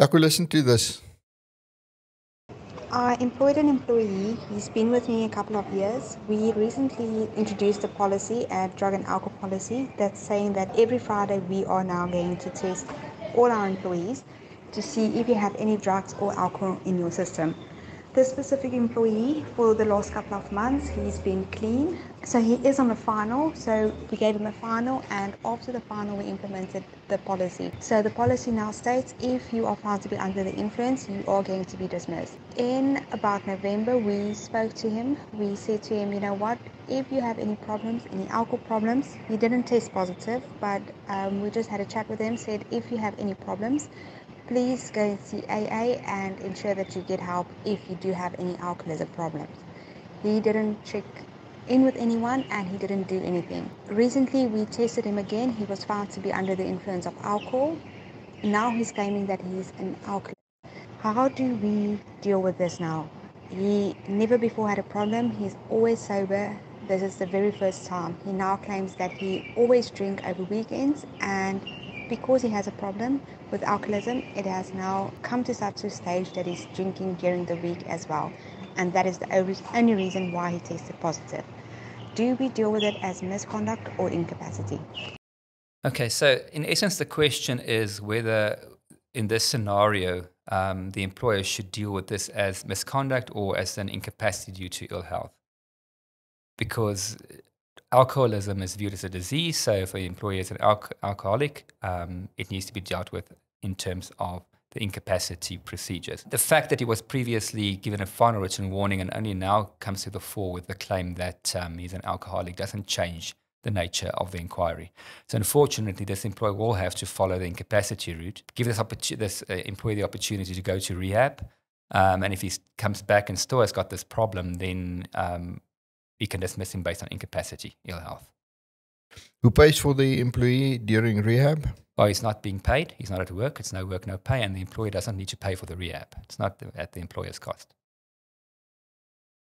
Jaco, listen to this. I employed an employee. He's been with me a couple of years. We recently introduced a policy, a drug and alcohol policy, that's saying that every Friday we are now going to test all our employees to see if you have any drugs or alcohol in your system. This specific employee, for the last couple of months, he's been clean. So he is on the final. So we gave him a final, and after the final, we implemented the policy. So the policy now states if you are found to be under the influence, you are going to be dismissed. In about November, we spoke to him. We said to him, you know what, if you have any problems, any alcohol problems, he didn't test positive, but we just had a chat with him, said if you have any problems, please go and see AA and ensure that you get help if you do have any alcoholism problems. He didn't check in with anyone and he didn't do anything. Recently, we tested him again. He was found to be under the influence of alcohol. Now he's claiming that he's an alcoholic. How do we deal with this now? He never before had a problem. He's always sober. This is the very first time. He now claims that he always drinks over weekends, and because he has a problem with alcoholism, it has now come to such a stage that he's drinking during the week as well. And that is the only reason why he tested positive. Do we deal with it as misconduct or incapacity? Okay, so in essence, the question is whether in this scenario, the employer should deal with this as misconduct or as an incapacity due to ill health. Because alcoholism is viewed as a disease, so if an employee is an alcoholic, it needs to be dealt with in terms of the incapacity procedures. The fact that he was previously given a final written warning and only now comes to the fore with the claim that he's an alcoholic doesn't change the nature of the inquiry. So unfortunately, this employer will have to follow the incapacity route, give this employee the opportunity to go to rehab, and if he comes back and still has got this problem, then we can dismiss him based on incapacity, ill health. Who pays for the employee during rehab? Well, he's not being paid. He's not at work. It's no work, no pay. And the employer doesn't need to pay for the rehab. It's not at the employer's cost.